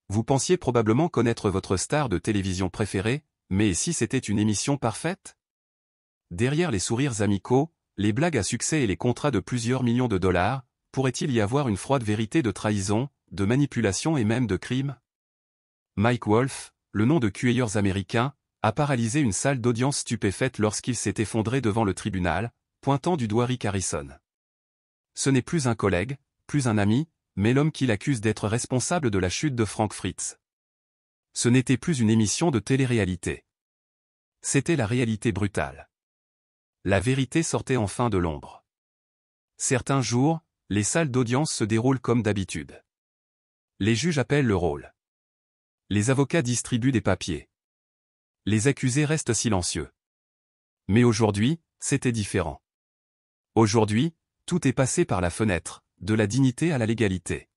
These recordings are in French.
Vous pensiez probablement connaître votre star de télévision préférée, mais si c'était une émission parfaite? Derrière les sourires amicaux, les blagues à succès et les contrats de plusieurs millions de dollars, pourrait-il y avoir une froide vérité de trahison, de manipulation et même de crime? Mike Wolfe, le nom de cueilleurs américains, a paralysé une salle d'audience stupéfaite lorsqu'il s'est effondré devant le tribunal, pointant du doigt Rick Harrison. Ce n'est plus un collègue, plus un ami, mais l'homme qu'il accuse d'être responsable de la chute de Frank Fritz. Ce n'était plus une émission de télé-réalité. C'était la réalité brutale. La vérité sortait enfin de l'ombre. Certains jours, les salles d'audience se déroulent comme d'habitude. Les juges appellent le roll. Les avocats distribuent des papiers. Les accusés restent silencieux. Mais aujourd'hui, c'était différent. Aujourd'hui, tout est passé par la fenêtre, de la dignité à la légalité.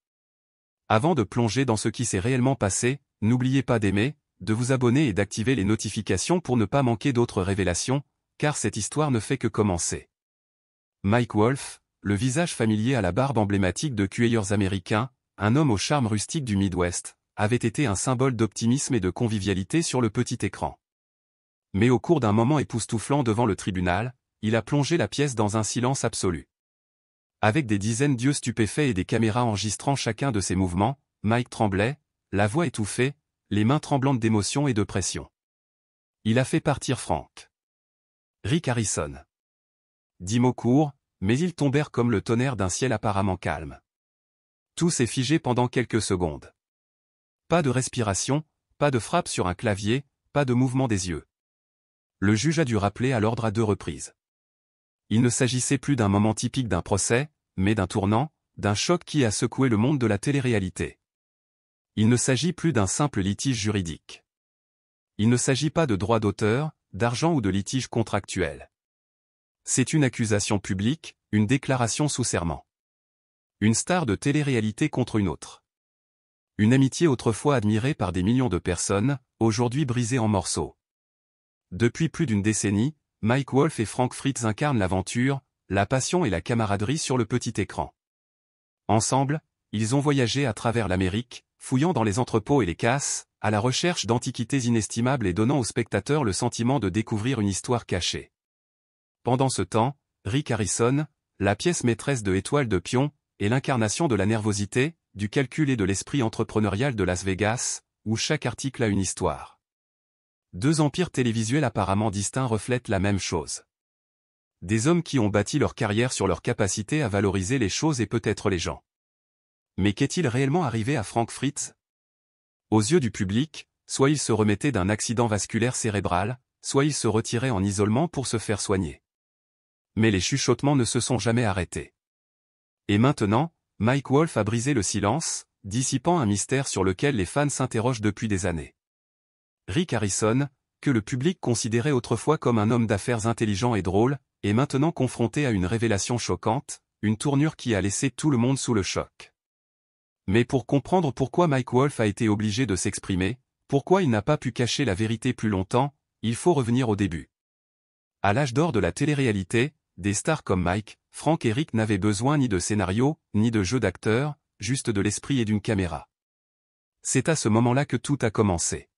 Avant de plonger dans ce qui s'est réellement passé, n'oubliez pas d'aimer, de vous abonner et d'activer les notifications pour ne pas manquer d'autres révélations, car cette histoire ne fait que commencer. Mike Wolfe, le visage familier à la barbe emblématique de cueilleurs américains, un homme au charme rustique du Midwest, avait été un symbole d'optimisme et de convivialité sur le petit écran. Mais au cours d'un moment époustouflant devant le tribunal, il a plongé la pièce dans un silence absolu. Avec des dizaines d'yeux stupéfaits et des caméras enregistrant chacun de ses mouvements, Mike tremblait, la voix étouffée, les mains tremblantes d'émotion et de pression. Il a fait partir Frank. Rick Harrison. 10 mots courts, mais ils tombèrent comme le tonnerre d'un ciel apparemment calme. Tout s'est figé pendant quelques secondes. Pas de respiration, pas de frappe sur un clavier, pas de mouvement des yeux. Le juge a dû rappeler à l'ordre à 2 reprises. Il ne s'agissait plus d'un moment typique d'un procès, mais d'un tournant, d'un choc qui a secoué le monde de la télé-réalité. Il ne s'agit plus d'un simple litige juridique. Il ne s'agit pas de droit d'auteur, d'argent ou de litige contractuel. C'est une accusation publique, une déclaration sous serment. Une star de télé-réalité contre une autre. Une amitié autrefois admirée par des millions de personnes, aujourd'hui brisée en morceaux. Depuis plus d'une décennie, Mike Wolfe et Frank Fritz incarnent l'aventure, la passion et la camaraderie sur le petit écran. Ensemble, ils ont voyagé à travers l'Amérique, fouillant dans les entrepôts et les casses, à la recherche d'antiquités inestimables et donnant aux spectateurs le sentiment de découvrir une histoire cachée. Pendant ce temps, Rick Harrison, la pièce maîtresse de Étoile de Pion, est l'incarnation de la nervosité, du calcul et de l'esprit entrepreneurial de Las Vegas, où chaque article a une histoire. 2 empires télévisuels apparemment distincts reflètent la même chose. Des hommes qui ont bâti leur carrière sur leur capacité à valoriser les choses et peut-être les gens. Mais qu'est-il réellement arrivé à Frank Fritz? Aux yeux du public, soit il se remettait d'un accident vasculaire cérébral, soit il se retirait en isolement pour se faire soigner. Mais les chuchotements ne se sont jamais arrêtés. Et maintenant, Mike Wolfe a brisé le silence, dissipant un mystère sur lequel les fans s'interrogent depuis des années. Rick Harrison, que le public considérait autrefois comme un homme d'affaires intelligent et drôle, est maintenant confronté à une révélation choquante, une tournure qui a laissé tout le monde sous le choc. Mais pour comprendre pourquoi Mike Wolfe a été obligé de s'exprimer, pourquoi il n'a pas pu cacher la vérité plus longtemps, il faut revenir au début. À l'âge d'or de la télé-réalité, des stars comme Mike, Frank et Rick n'avaient besoin ni de scénario, ni de jeu d'acteur, juste de l'esprit et d'une caméra. C'est à ce moment-là que tout a commencé.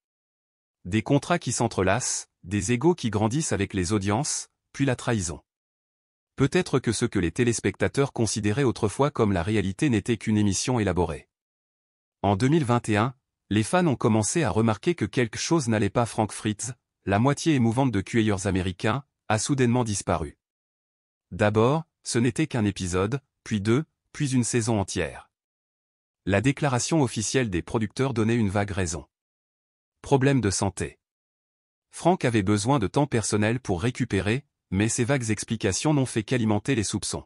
Des contrats qui s'entrelacent, des égos qui grandissent avec les audiences, puis la trahison. Peut-être que ce que les téléspectateurs considéraient autrefois comme la réalité n'était qu'une émission élaborée. En 2021, les fans ont commencé à remarquer que quelque chose n'allait pas. Frank Fritz, la moitié émouvante de cueilleurs américains, a soudainement disparu. D'abord, ce n'était qu'un épisode, puis 2, puis une saison entière. La déclaration officielle des producteurs donnait une vague raison. Problème de santé. Frank avait besoin de temps personnel pour récupérer, mais ces vagues explications n'ont fait qu'alimenter les soupçons.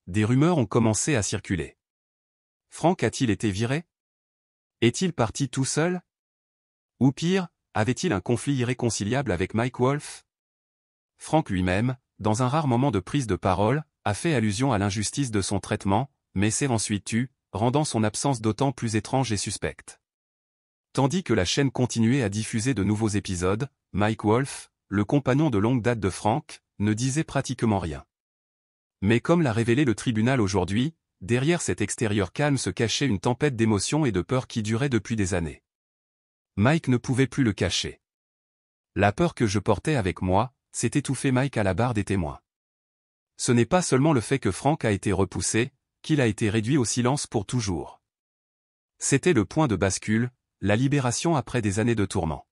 Des rumeurs ont commencé à circuler. Frank a-t-il été viré? Est-il parti tout seul? Ou pire, avait-il un conflit irréconciliable avec Mike Wolfe? Frank lui-même, dans un rare moment de prise de parole, a fait allusion à l'injustice de son traitement, mais s'est ensuite tu, rendant son absence d'autant plus étrange et suspecte. Tandis que la chaîne continuait à diffuser de nouveaux épisodes, Mike Wolfe, le compagnon de longue date de Frank, ne disait pratiquement rien. Mais comme l'a révélé le tribunal aujourd'hui, derrière cet extérieur calme se cachait une tempête d'émotions et de peur qui durait depuis des années. Mike ne pouvait plus le cacher. La peur que je portais avec moi, c'est étouffer Mike à la barre des témoins. Ce n'est pas seulement le fait que Frank a été repoussé, qu'il a été réduit au silence pour toujours. C'était le point de bascule, la libération après des années de tourments.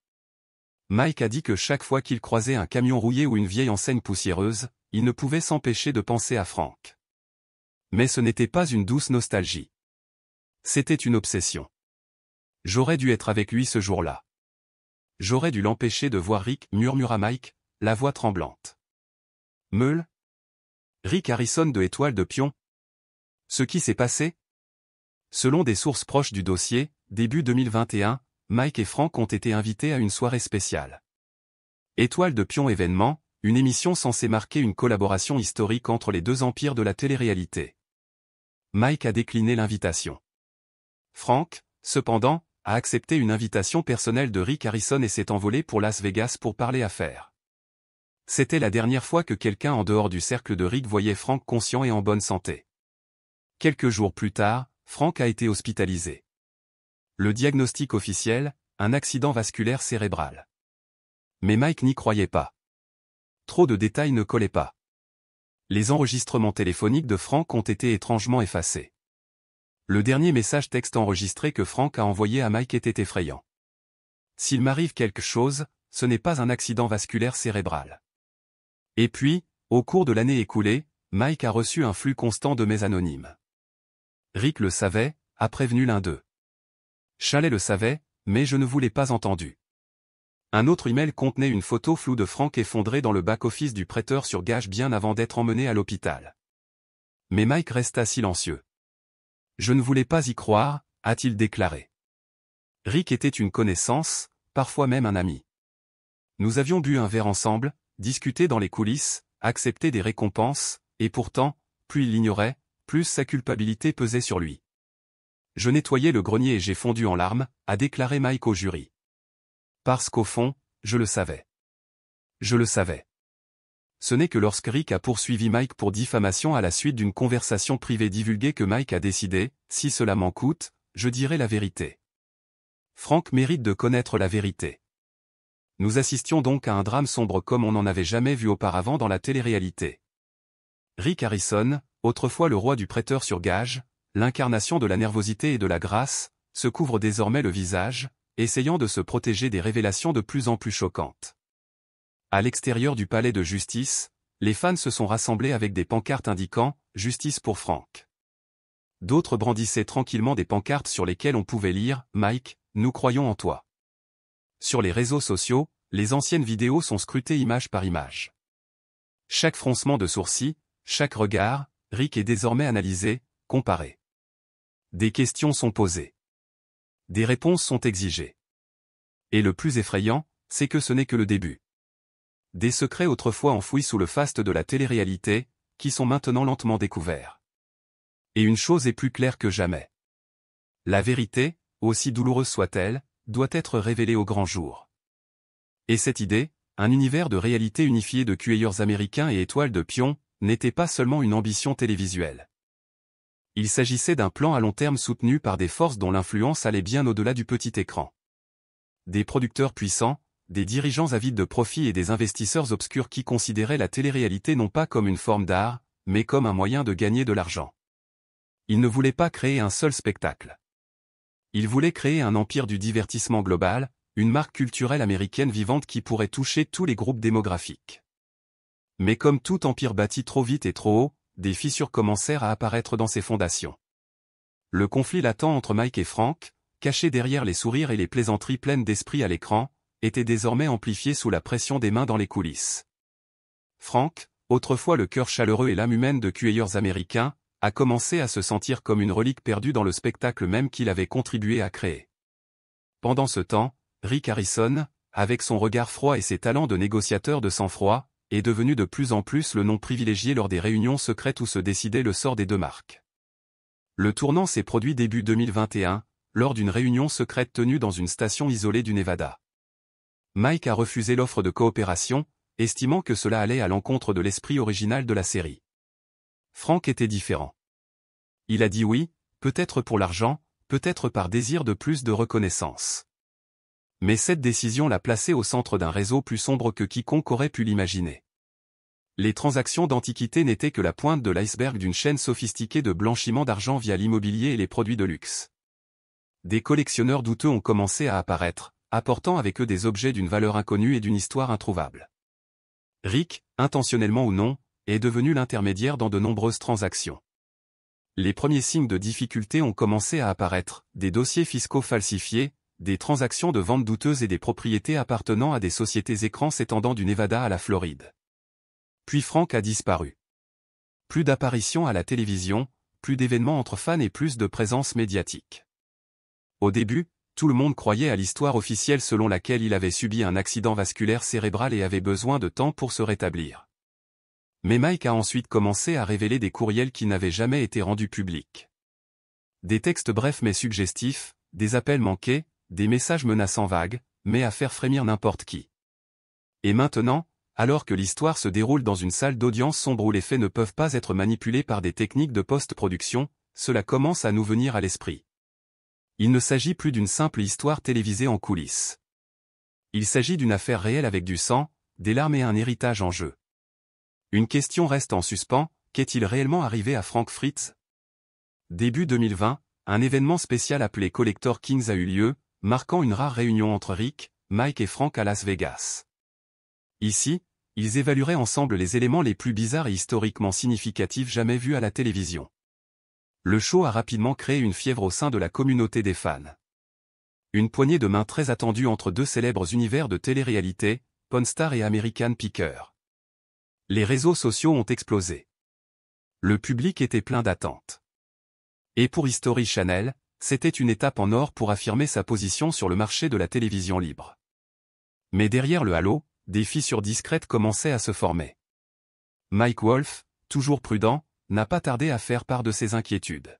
Mike a dit que chaque fois qu'il croisait un camion rouillé ou une vieille enseigne poussiéreuse, il ne pouvait s'empêcher de penser à Frank. Mais ce n'était pas une douce nostalgie. C'était une obsession. J'aurais dû être avec lui ce jour-là. J'aurais dû l'empêcher de voir Rick, murmura Mike, la voix tremblante. Meule? Rick Harrison de Étoile de Pion? Ce qui s'est passé? Selon des sources proches du dossier, début 2021, Mike et Frank ont été invités à une soirée spéciale. Étoile de Pion événement, une émission censée marquer une collaboration historique entre les deux empires de la télé-réalité. Mike a décliné l'invitation. Frank, cependant, a accepté une invitation personnelle de Rick Harrison et s'est envolé pour Las Vegas pour parler affaires. C'était la dernière fois que quelqu'un en dehors du cercle de Rick voyait Frank conscient et en bonne santé. Quelques jours plus tard, Frank a été hospitalisé. Le diagnostic officiel, un accident vasculaire cérébral. Mais Mike n'y croyait pas. Trop de détails ne collaient pas. Les enregistrements téléphoniques de Frank ont été étrangement effacés. Le dernier message texte enregistré que Frank a envoyé à Mike était effrayant. S'il m'arrive quelque chose, ce n'est pas un accident vasculaire cérébral. Et puis, au cours de l'année écoulée, Mike a reçu un flux constant de mails anonymes. Rick le savait, a prévenu l'un d'eux. Chalet le savait, mais je ne vous l'ai pas entendu. Un autre email contenait une photo floue de Frank effondré dans le back-office du prêteur sur gage bien avant d'être emmené à l'hôpital. Mais Mike resta silencieux. Je ne voulais pas y croire, a-t-il déclaré. Rick était une connaissance, parfois même un ami. Nous avions bu un verre ensemble, discuté dans les coulisses, accepté des récompenses, et pourtant, plus il l'ignorait, plus sa culpabilité pesait sur lui. Je nettoyais le grenier et j'ai fondu en larmes, a déclaré Mike au jury. Parce qu'au fond, je le savais. Je le savais. Ce n'est que lorsque Rick a poursuivi Mike pour diffamation à la suite d'une conversation privée divulguée que Mike a décidé, si cela m'en coûte, je dirai la vérité. Frank mérite de connaître la vérité. Nous assistions donc à un drame sombre comme on n'en avait jamais vu auparavant dans la télé-réalité. Rick Harrison, autrefois le roi du prêteur sur gage, l'incarnation de la nervosité et de la grâce, se couvre désormais le visage, essayant de se protéger des révélations de plus en plus choquantes. À l'extérieur du palais de justice, les fans se sont rassemblés avec des pancartes indiquant « Justice pour Frank ». D'autres brandissaient tranquillement des pancartes sur lesquelles on pouvait lire « Mike, nous croyons en toi ». Sur les réseaux sociaux, les anciennes vidéos sont scrutées image par image. Chaque froncement de sourcils, chaque regard, Rick est désormais analysé, comparé. Des questions sont posées. Des réponses sont exigées. Et le plus effrayant, c'est que ce n'est que le début. Des secrets autrefois enfouis sous le faste de la télé-réalité, qui sont maintenant lentement découverts. Et une chose est plus claire que jamais. La vérité, aussi douloureuse soit-elle, doit être révélée au grand jour. Et cette idée, un univers de réalité unifié de cueilleurs américains et étoiles de pion, n'était pas seulement une ambition télévisuelle. Il s'agissait d'un plan à long terme soutenu par des forces dont l'influence allait bien au-delà du petit écran. Des producteurs puissants, des dirigeants avides de profit et des investisseurs obscurs qui considéraient la télé-réalité non pas comme une forme d'art, mais comme un moyen de gagner de l'argent. Ils ne voulaient pas créer un seul spectacle. Ils voulaient créer un empire du divertissement global, une marque culturelle américaine vivante qui pourrait toucher tous les groupes démographiques. Mais comme tout empire bâti trop vite et trop haut, des fissures commencèrent à apparaître dans ses fondations. Le conflit latent entre Mike et Frank, caché derrière les sourires et les plaisanteries pleines d'esprit à l'écran, était désormais amplifié sous la pression des mains dans les coulisses. Frank, autrefois le cœur chaleureux et l'âme humaine de cueilleurs américains, a commencé à se sentir comme une relique perdue dans le spectacle même qu'il avait contribué à créer. Pendant ce temps, Rick Harrison, avec son regard froid et ses talents de négociateur de sang-froid, est devenu de plus en plus le nom privilégié lors des réunions secrètes où se décidait le sort des deux marques. Le tournant s'est produit début 2021, lors d'une réunion secrète tenue dans une station isolée du Nevada. Mike a refusé l'offre de coopération, estimant que cela allait à l'encontre de l'esprit original de la série. Frank était différent. Il a dit oui, peut-être pour l'argent, peut-être par désir de plus de reconnaissance. Mais cette décision l'a placé au centre d'un réseau plus sombre que quiconque aurait pu l'imaginer. Les transactions d'antiquité n'étaient que la pointe de l'iceberg d'une chaîne sophistiquée de blanchiment d'argent via l'immobilier et les produits de luxe. Des collectionneurs douteux ont commencé à apparaître, apportant avec eux des objets d'une valeur inconnue et d'une histoire introuvable. Rick, intentionnellement ou non, est devenu l'intermédiaire dans de nombreuses transactions. Les premiers signes de difficulté ont commencé à apparaître, des dossiers fiscaux falsifiés, des transactions de vente douteuses et des propriétés appartenant à des sociétés écrans s'étendant du Nevada à la Floride. Puis Frank a disparu. Plus d'apparitions à la télévision, plus d'événements entre fans et plus de présence médiatique. Au début, tout le monde croyait à l'histoire officielle selon laquelle il avait subi un accident vasculaire cérébral et avait besoin de temps pour se rétablir. Mais Mike a ensuite commencé à révéler des courriels qui n'avaient jamais été rendus publics. Des textes brefs mais suggestifs, des appels manqués, des messages menaçants vagues, mais à faire frémir n'importe qui. Et maintenant, alors que l'histoire se déroule dans une salle d'audience sombre où les faits ne peuvent pas être manipulés par des techniques de post-production, cela commence à nous venir à l'esprit. Il ne s'agit plus d'une simple histoire télévisée en coulisses. Il s'agit d'une affaire réelle avec du sang, des larmes et un héritage en jeu. Une question reste en suspens, qu'est-il réellement arrivé à Frank Fritz? Début 2020, un événement spécial appelé Collector Kings a eu lieu, marquant une rare réunion entre Rick, Mike et Frank à Las Vegas. Ici, ils évalueraient ensemble les éléments les plus bizarres et historiquement significatifs jamais vus à la télévision. Le show a rapidement créé une fièvre au sein de la communauté des fans. Une poignée de main très attendue entre deux célèbres univers de télé-réalité, Pawn Stars et American Picker. Les réseaux sociaux ont explosé. Le public était plein d'attentes. Et pour History Channel, c'était une étape en or pour affirmer sa position sur le marché de la télévision libre. Mais derrière le halo, des fissures discrètes commençaient à se former. Mike Wolff, toujours prudent, n'a pas tardé à faire part de ses inquiétudes.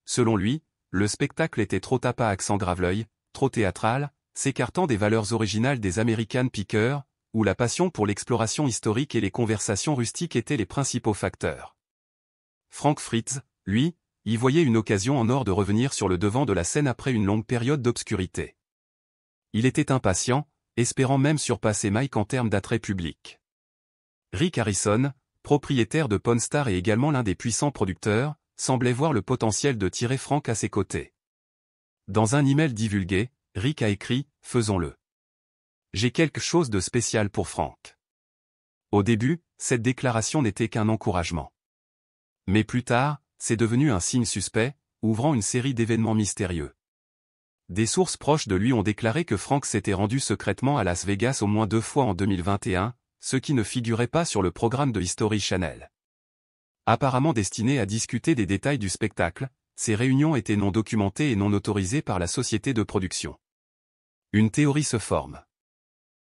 Selon lui, le spectacle était trop tape à accent grave-l'œil, trop théâtral, s'écartant des valeurs originales des American Pickers, où la passion pour l'exploration historique et les conversations rustiques étaient les principaux facteurs. Frank Fritz, lui, y voyait une occasion en or de revenir sur le devant de la scène après une longue période d'obscurité. Il était impatient, espérant même surpasser Mike en termes d'attrait public. Rick Harrison, propriétaire de Pawn Stars et également l'un des puissants producteurs, semblait voir le potentiel de tirer Frank à ses côtés. Dans un email divulgué, Rick a écrit « Faisons-le. J'ai quelque chose de spécial pour Frank. » Au début, cette déclaration n'était qu'un encouragement. Mais plus tard, c'est devenu un signe suspect, ouvrant une série d'événements mystérieux. Des sources proches de lui ont déclaré que Frank s'était rendu secrètement à Las Vegas au moins 2 fois en 2021, ce qui ne figurait pas sur le programme de History Channel. Apparemment destinées à discuter des détails du spectacle, ces réunions étaient non documentées et non autorisées par la société de production. Une théorie se forme.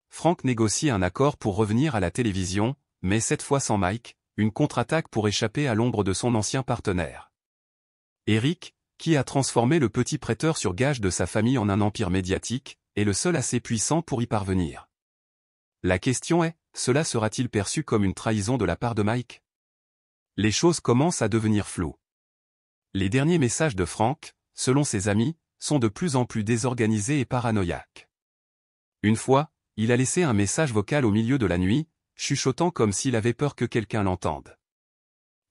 Frank négocie un accord pour revenir à la télévision, mais cette fois sans Mike, une contre-attaque pour échapper à l'ombre de son ancien partenaire. Eric, qui a transformé le petit prêteur sur gage de sa famille en un empire médiatique, est le seul assez puissant pour y parvenir. La question est, cela sera-t-il perçu comme une trahison de la part de Mike? Les choses commencent à devenir floues. Les derniers messages de Frank, selon ses amis, sont de plus en plus désorganisés et paranoïaques. Une fois, il a laissé un message vocal au milieu de la nuit, chuchotant comme s'il avait peur que quelqu'un l'entende.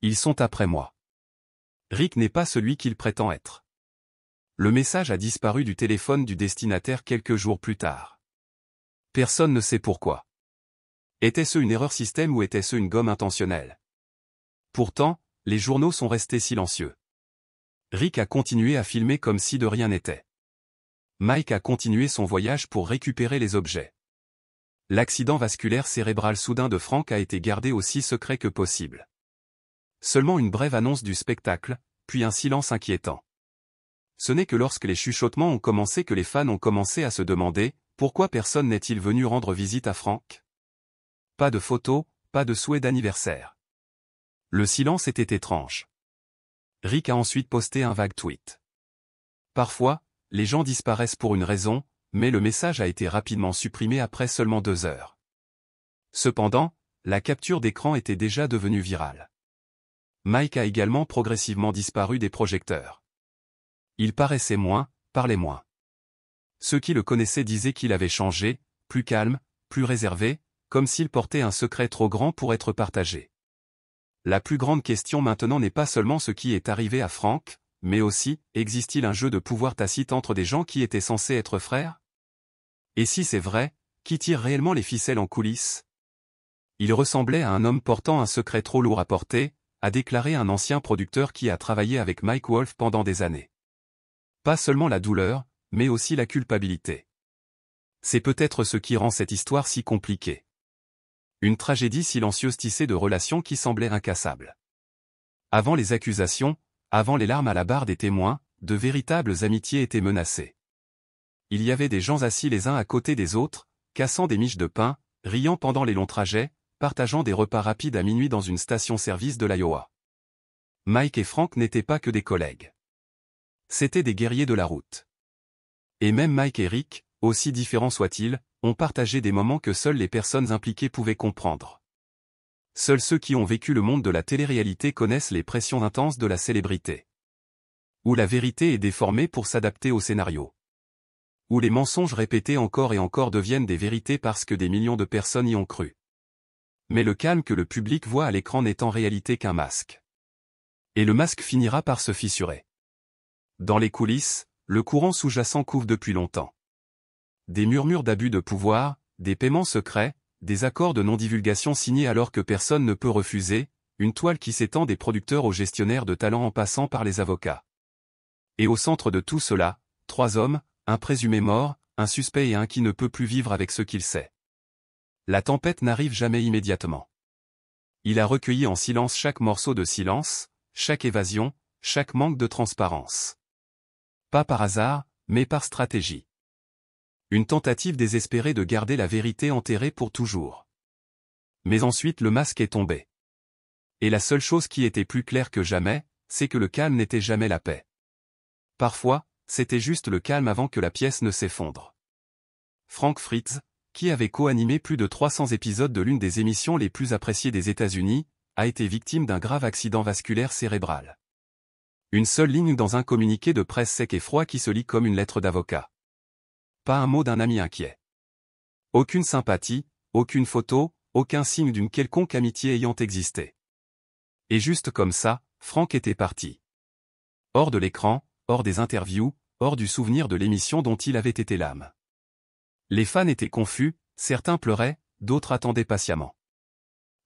Ils sont après moi. Rick n'est pas celui qu'il prétend être. Le message a disparu du téléphone du destinataire quelques jours plus tard. Personne ne sait pourquoi. Était-ce une erreur système ou était-ce une gomme intentionnelle? Pourtant, les journaux sont restés silencieux. Rick a continué à filmer comme si de rien n'était. Mike a continué son voyage pour récupérer les objets. L'accident vasculaire cérébral soudain de Frank a été gardé aussi secret que possible. Seulement une brève annonce du spectacle, puis un silence inquiétant. Ce n'est que lorsque les chuchotements ont commencé que les fans ont commencé à se demander « Pourquoi personne n'est-il venu rendre visite à Frank ?» Pas de photos, pas de souhait d'anniversaire. Le silence était étrange. Rick a ensuite posté un vague tweet. Parfois, les gens disparaissent pour une raison, mais le message a été rapidement supprimé après seulement 2 heures. Cependant, la capture d'écran était déjà devenue virale. Mike a également progressivement disparu des projecteurs. Il paraissait moins, parlait moins. Ceux qui le connaissaient disaient qu'il avait changé, plus calme, plus réservé, comme s'il portait un secret trop grand pour être partagé. La plus grande question maintenant n'est pas seulement ce qui est arrivé à Frank, mais aussi, existe-t-il un jeu de pouvoir tacite entre des gens qui étaient censés être frères? Et si c'est vrai, qui tire réellement les ficelles en coulisses? Il ressemblait à un homme portant un secret trop lourd à porter, a déclaré un ancien producteur qui a travaillé avec Mike Wolf pendant des années. Pas seulement la douleur, mais aussi la culpabilité. C'est peut-être ce qui rend cette histoire si compliquée. Une tragédie silencieuse tissée de relations qui semblaient incassables. Avant les accusations, avant les larmes à la barre des témoins, de véritables amitiés étaient menacées. Il y avait des gens assis les uns à côté des autres, cassant des miches de pain, riant pendant les longs trajets, partageant des repas rapides à minuit dans une station-service de l'Iowa. Mike et Frank n'étaient pas que des collègues. C'étaient des guerriers de la route. Et même Mike et Rick, aussi différents soient-ils, ont partagé des moments que seules les personnes impliquées pouvaient comprendre. Seuls ceux qui ont vécu le monde de la télé-réalité connaissent les pressions intenses de la célébrité. Où la vérité est déformée pour s'adapter au scénario. Où les mensonges répétés encore et encore deviennent des vérités parce que des millions de personnes y ont cru. Mais le calme que le public voit à l'écran n'est en réalité qu'un masque. Et le masque finira par se fissurer. Dans les coulisses, le courant sous-jacent couvre depuis longtemps. Des murmures d'abus de pouvoir, des paiements secrets, des accords de non-divulgation signés alors que personne ne peut refuser, une toile qui s'étend des producteurs aux gestionnaires de talent en passant par les avocats. Et au centre de tout cela, 3 hommes, un présumé mort, un suspect et un qui ne peut plus vivre avec ce qu'il sait. La tempête n'arrive jamais immédiatement. Il a recueilli en silence chaque morceau de silence, chaque évasion, chaque manque de transparence. Pas par hasard, mais par stratégie. Une tentative désespérée de garder la vérité enterrée pour toujours. Mais ensuite le masque est tombé. Et la seule chose qui était plus claire que jamais, c'est que le calme n'était jamais la paix. Parfois, c'était juste le calme avant que la pièce ne s'effondre. Frank Fritz, qui avait co-animé plus de 300 épisodes de l'une des émissions les plus appréciées des États-Unis, a été victime d'un grave accident vasculaire cérébral. Une seule ligne dans un communiqué de presse sec et froid qui se lit comme une lettre d'avocat. Pas un mot d'un ami inquiet. Aucune sympathie, aucune photo, aucun signe d'une quelconque amitié ayant existé. Et juste comme ça, Frank était parti. Hors de l'écran, hors des interviews, hors du souvenir de l'émission dont il avait été l'âme. Les fans étaient confus, certains pleuraient, d'autres attendaient patiemment.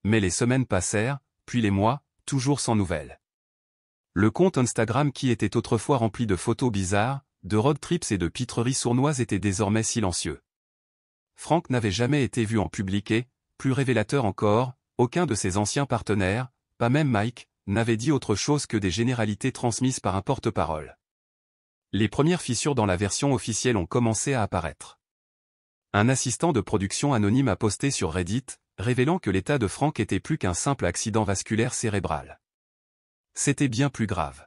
Mais les semaines passèrent, puis les mois, toujours sans nouvelles. Le compte Instagram qui était autrefois rempli de photos bizarres, de road trips et de pitreries sournoises était désormais silencieux. Frank n'avait jamais été vu en public et, plus révélateur encore, aucun de ses anciens partenaires, pas même Mike, n'avait dit autre chose que des généralités transmises par un porte-parole. Les premières fissures dans la version officielle ont commencé à apparaître. Un assistant de production anonyme a posté sur Reddit, révélant que l'état de Frank était plus qu'un simple accident vasculaire cérébral. C'était bien plus grave.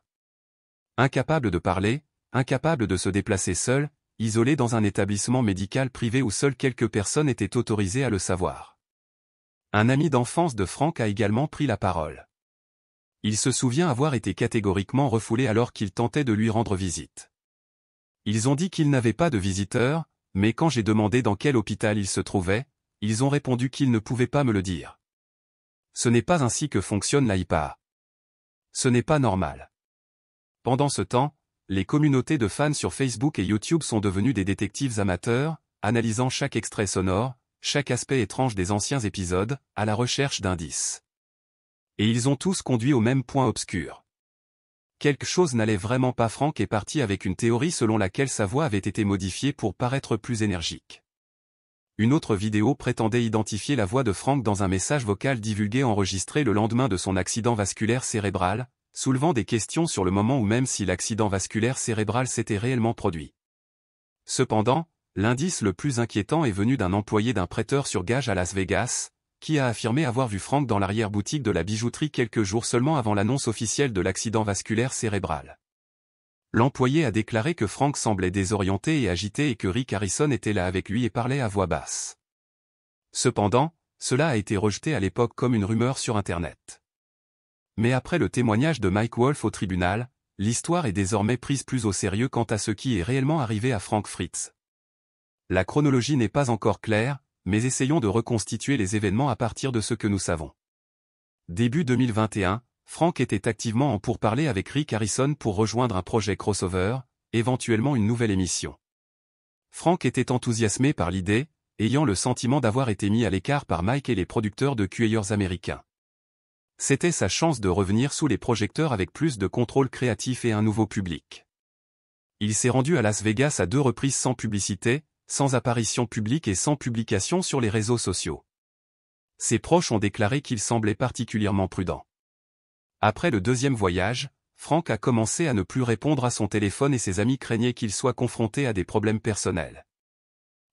Incapable de parler, incapable de se déplacer seul, isolé dans un établissement médical privé où seules quelques personnes étaient autorisées à le savoir. Un ami d'enfance de Frank a également pris la parole. Il se souvient avoir été catégoriquement refoulé alors qu'il tentait de lui rendre visite. Ils ont dit qu'ils n'avaient pas de visiteurs, mais quand j'ai demandé dans quel hôpital il se trouvait, ils ont répondu qu'ils ne pouvaient pas me le dire. Ce n'est pas ainsi que fonctionne l'IPA. Ce n'est pas normal. Pendant ce temps, les communautés de fans sur Facebook et YouTube sont devenues des détectives amateurs, analysant chaque extrait sonore, chaque aspect étrange des anciens épisodes, à la recherche d'indices. Et ils ont tous conduit au même point obscur. Quelque chose n'allait vraiment pas. Frank est parti avec une théorie selon laquelle sa voix avait été modifiée pour paraître plus énergique. Une autre vidéo prétendait identifier la voix de Frank dans un message vocal divulgué enregistré le lendemain de son accident vasculaire cérébral, soulevant des questions sur le moment ou même si l'accident vasculaire cérébral s'était réellement produit. Cependant, l'indice le plus inquiétant est venu d'un employé d'un prêteur sur gage à Las Vegas, qui a affirmé avoir vu Frank dans l'arrière-boutique de la bijouterie quelques jours seulement avant l'annonce officielle de l'accident vasculaire cérébral. L'employé a déclaré que Frank semblait désorienté et agité et que Rick Harrison était là avec lui et parlait à voix basse. Cependant, cela a été rejeté à l'époque comme une rumeur sur Internet. Mais après le témoignage de Mike Wolf au tribunal, l'histoire est désormais prise plus au sérieux quant à ce qui est réellement arrivé à Frank Fritz. La chronologie n'est pas encore claire, mais essayons de reconstituer les événements à partir de ce que nous savons. Début 2021, Frank était activement en pourparlers avec Rick Harrison pour rejoindre un projet crossover, éventuellement une nouvelle émission. Frank était enthousiasmé par l'idée, ayant le sentiment d'avoir été mis à l'écart par Mike et les producteurs de cueilleurs américains. C'était sa chance de revenir sous les projecteurs avec plus de contrôle créatif et un nouveau public. Il s'est rendu à Las Vegas à 2 reprises sans publicité, sans apparition publique et sans publication sur les réseaux sociaux. Ses proches ont déclaré qu'il semblait particulièrement prudent. Après le 2e voyage, Frank a commencé à ne plus répondre à son téléphone et ses amis craignaient qu'il soit confronté à des problèmes personnels.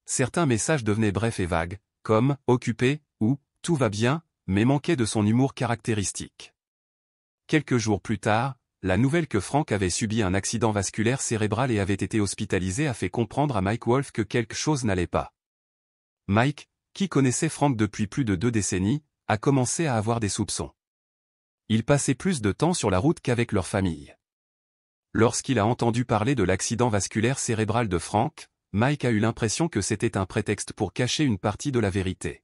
Certains messages devenaient brefs et vagues, comme « occupé » ou « tout va bien », mais manquaient de son humour caractéristique. Quelques jours plus tard, la nouvelle que Frank avait subi un accident vasculaire cérébral et avait été hospitalisé a fait comprendre à Mike Wolf que quelque chose n'allait pas. Mike, qui connaissait Frank depuis plus de 2 décennies, a commencé à avoir des soupçons. Il passait plus de temps sur la route qu'avec leur famille. Lorsqu'il a entendu parler de l'accident vasculaire cérébral de Frank, Mike a eu l'impression que c'était un prétexte pour cacher une partie de la vérité.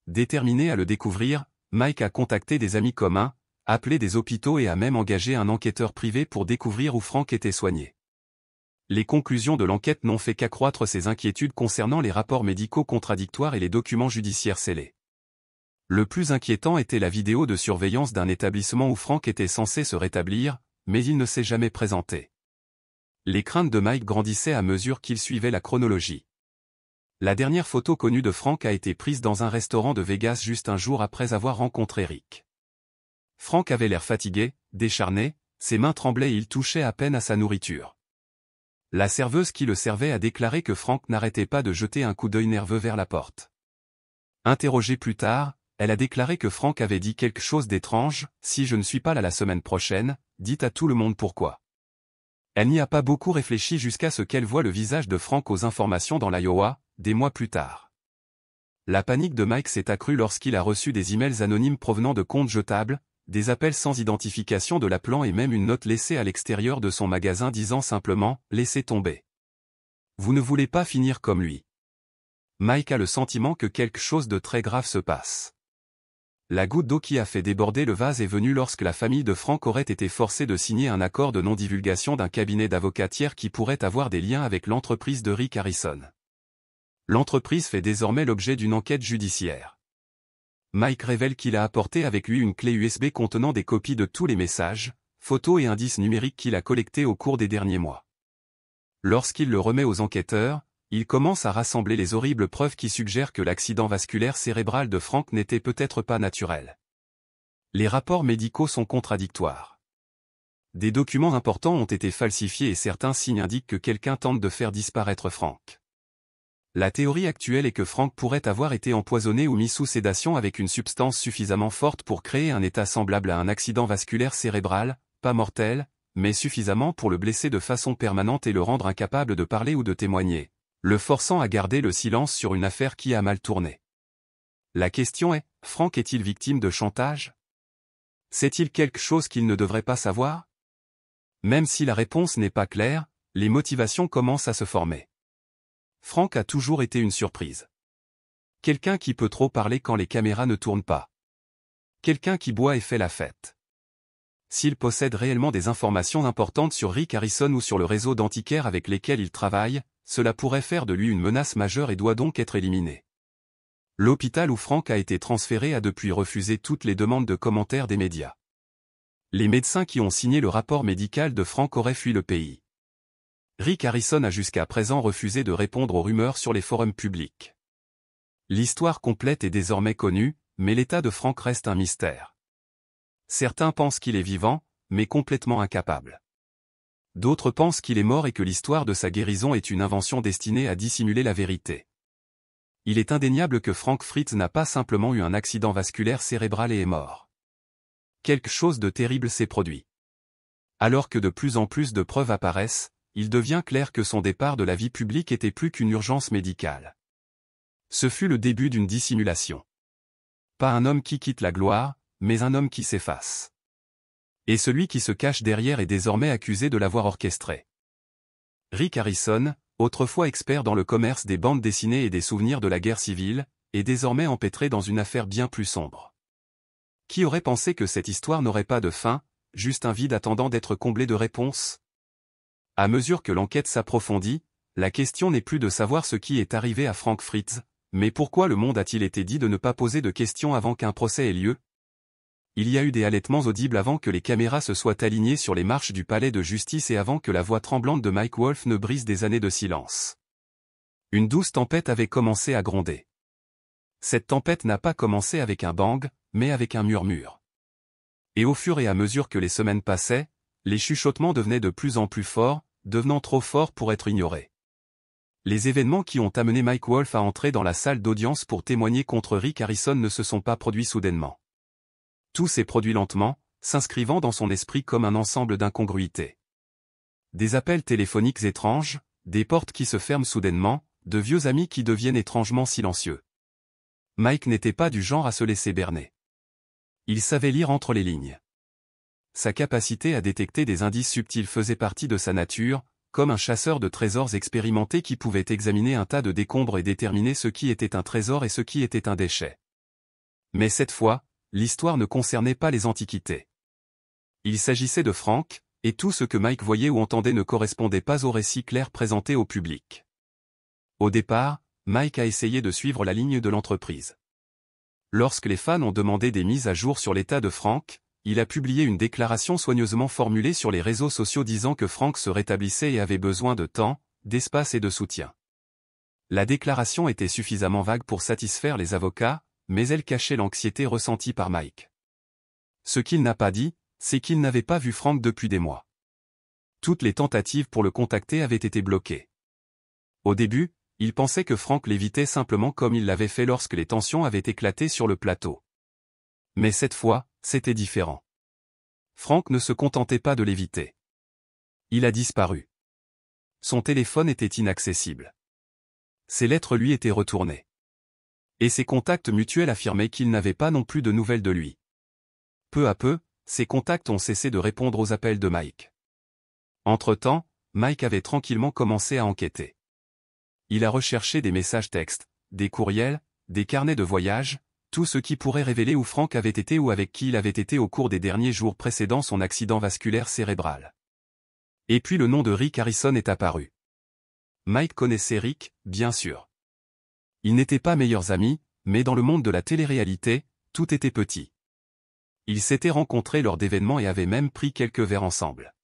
Déterminé à le découvrir, Mike a contacté des amis communs, appelé des hôpitaux et a même engagé un enquêteur privé pour découvrir où Frank était soigné. Les conclusions de l'enquête n'ont fait qu'accroître ses inquiétudes concernant les rapports médicaux contradictoires et les documents judiciaires scellés. Le plus inquiétant était la vidéo de surveillance d'un établissement où Frank était censé se rétablir, mais il ne s'est jamais présenté. Les craintes de Mike grandissaient à mesure qu'il suivait la chronologie. La dernière photo connue de Frank a été prise dans un restaurant de Vegas juste un jour après avoir rencontré Rick. Frank avait l'air fatigué, décharné, ses mains tremblaient et il touchait à peine à sa nourriture. La serveuse qui le servait a déclaré que Frank n'arrêtait pas de jeter un coup d'œil nerveux vers la porte. Interrogée plus tard, elle a déclaré que Frank avait dit quelque chose d'étrange, « Si je ne suis pas là la semaine prochaine, dites à tout le monde pourquoi ». Elle n'y a pas beaucoup réfléchi jusqu'à ce qu'elle voie le visage de Frank aux informations dans l'Iowa, des mois plus tard. La panique de Mike s'est accrue lorsqu'il a reçu des emails anonymes provenant de comptes jetables, des appels sans identification de l'appelant et même une note laissée à l'extérieur de son magasin disant simplement « Laissez tomber. Vous ne voulez pas finir comme lui ». Mike a le sentiment que quelque chose de très grave se passe. La goutte d'eau qui a fait déborder le vase est venue lorsque la famille de Frank aurait été forcée de signer un accord de non-divulgation d'un cabinet d'avocats tiers qui pourrait avoir des liens avec l'entreprise de Rick Harrison. L'entreprise fait désormais l'objet d'une enquête judiciaire. Mike révèle qu'il a apporté avec lui une clé USB contenant des copies de tous les messages, photos et indices numériques qu'il a collectés au cours des derniers mois. Lorsqu'il le remet aux enquêteurs, il commence à rassembler les horribles preuves qui suggèrent que l'accident vasculaire cérébral de Frank n'était peut-être pas naturel. Les rapports médicaux sont contradictoires. Des documents importants ont été falsifiés et certains signes indiquent que quelqu'un tente de faire disparaître Frank. La théorie actuelle est que Frank pourrait avoir été empoisonné ou mis sous sédation avec une substance suffisamment forte pour créer un état semblable à un accident vasculaire cérébral, pas mortel, mais suffisamment pour le blesser de façon permanente et le rendre incapable de parler ou de témoigner, le forçant à garder le silence sur une affaire qui a mal tourné. La question est, Frank est-il victime de chantage? Sait-il quelque chose qu'il ne devrait pas savoir? Même si la réponse n'est pas claire, les motivations commencent à se former. Frank a toujours été une surprise. Quelqu'un qui peut trop parler quand les caméras ne tournent pas. Quelqu'un qui boit et fait la fête. S'il possède réellement des informations importantes sur Rick Harrison ou sur le réseau d'antiquaires avec lesquels il travaille, cela pourrait faire de lui une menace majeure et doit donc être éliminé. L'hôpital où Frank a été transféré a depuis refusé toutes les demandes de commentaires des médias. Les médecins qui ont signé le rapport médical de Frank auraient fui le pays. Rick Harrison a jusqu'à présent refusé de répondre aux rumeurs sur les forums publics. L'histoire complète est désormais connue, mais l'état de Frank reste un mystère. Certains pensent qu'il est vivant, mais complètement incapable. D'autres pensent qu'il est mort et que l'histoire de sa guérison est une invention destinée à dissimuler la vérité. Il est indéniable que Frank Fritz n'a pas simplement eu un accident vasculaire cérébral et est mort. Quelque chose de terrible s'est produit. Alors que de plus en plus de preuves apparaissent, il devient clair que son départ de la vie publique était plus qu'une urgence médicale. Ce fut le début d'une dissimulation. Pas un homme qui quitte la gloire, mais un homme qui s'efface. Et celui qui se cache derrière est désormais accusé de l'avoir orchestré. Rick Harrison, autrefois expert dans le commerce des bandes dessinées et des souvenirs de la guerre civile, est désormais empêtré dans une affaire bien plus sombre. Qui aurait pensé que cette histoire n'aurait pas de fin, juste un vide attendant d'être comblé de réponses? À mesure que l'enquête s'approfondit, la question n'est plus de savoir ce qui est arrivé à Frank Fritz, mais pourquoi le monde a-t-il été dit de ne pas poser de questions avant qu'un procès ait lieu? Il y a eu des halètements audibles avant que les caméras se soient alignées sur les marches du palais de justice et avant que la voix tremblante de Mike Wolfe ne brise des années de silence. Une douce tempête avait commencé à gronder. Cette tempête n'a pas commencé avec un bang, mais avec un murmure. Et au fur et à mesure que les semaines passaient, les chuchotements devenaient de plus en plus forts, devenant trop forts pour être ignorés. Les événements qui ont amené Mike Wolfe à entrer dans la salle d'audience pour témoigner contre Rick Harrison ne se sont pas produits soudainement. Tout s'est produit lentement, s'inscrivant dans son esprit comme un ensemble d'incongruités. Des appels téléphoniques étranges, des portes qui se ferment soudainement, de vieux amis qui deviennent étrangement silencieux. Mike n'était pas du genre à se laisser berner. Il savait lire entre les lignes. Sa capacité à détecter des indices subtils faisait partie de sa nature, comme un chasseur de trésors expérimenté qui pouvait examiner un tas de décombres et déterminer ce qui était un trésor et ce qui était un déchet. Mais cette fois, l'histoire ne concernait pas les antiquités. Il s'agissait de Frank, et tout ce que Mike voyait ou entendait ne correspondait pas au récit clair présenté au public. Au départ, Mike a essayé de suivre la ligne de l'entreprise. Lorsque les fans ont demandé des mises à jour sur l'état de Frank, il a publié une déclaration soigneusement formulée sur les réseaux sociaux disant que Frank se rétablissait et avait besoin de temps, d'espace et de soutien. La déclaration était suffisamment vague pour satisfaire les avocats, mais elle cachait l'anxiété ressentie par Mike. Ce qu'il n'a pas dit, c'est qu'il n'avait pas vu Frank depuis des mois. Toutes les tentatives pour le contacter avaient été bloquées. Au début, il pensait que Frank l'évitait simplement comme il l'avait fait lorsque les tensions avaient éclaté sur le plateau. Mais cette fois, c'était différent. Frank ne se contentait pas de l'éviter. Il a disparu. Son téléphone était inaccessible. Ses lettres lui étaient retournées. Et ses contacts mutuels affirmaient qu'ils n'avaient pas non plus de nouvelles de lui. Peu à peu, ses contacts ont cessé de répondre aux appels de Mike. Entre-temps, Mike avait tranquillement commencé à enquêter. Il a recherché des messages textes, des courriels, des carnets de voyage, tout ce qui pourrait révéler où Frank avait été ou avec qui il avait été au cours des derniers jours précédant son accident vasculaire cérébral. Et puis le nom de Rick Harrison est apparu. Mike connaissait Rick, bien sûr. Ils n'étaient pas meilleurs amis, mais dans le monde de la télé-réalité, tout était petit. Ils s'étaient rencontrés lors d'événements et avaient même pris quelques verres ensemble.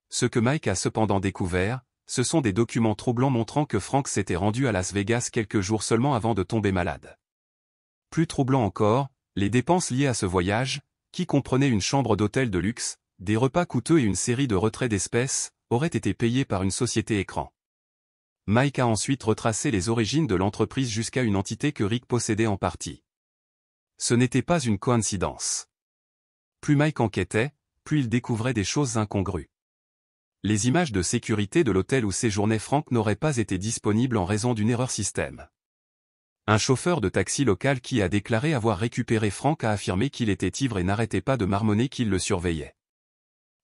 Ce que Mike a cependant découvert, ce sont des documents troublants montrant que Frank s'était rendu à Las Vegas quelques jours seulement avant de tomber malade. Plus troublant encore, les dépenses liées à ce voyage, qui comprenaient une chambre d'hôtel de luxe, des repas coûteux et une série de retraits d'espèces, auraient été payés par une société écran. Mike a ensuite retracé les origines de l'entreprise jusqu'à une entité que Rick possédait en partie. Ce n'était pas une coïncidence. Plus Mike enquêtait, plus il découvrait des choses incongrues. Les images de sécurité de l'hôtel où séjournait Frank n'auraient pas été disponibles en raison d'une erreur système. Un chauffeur de taxi local qui a déclaré avoir récupéré Frank a affirmé qu'il était ivre et n'arrêtait pas de marmonner qu'il le surveillait.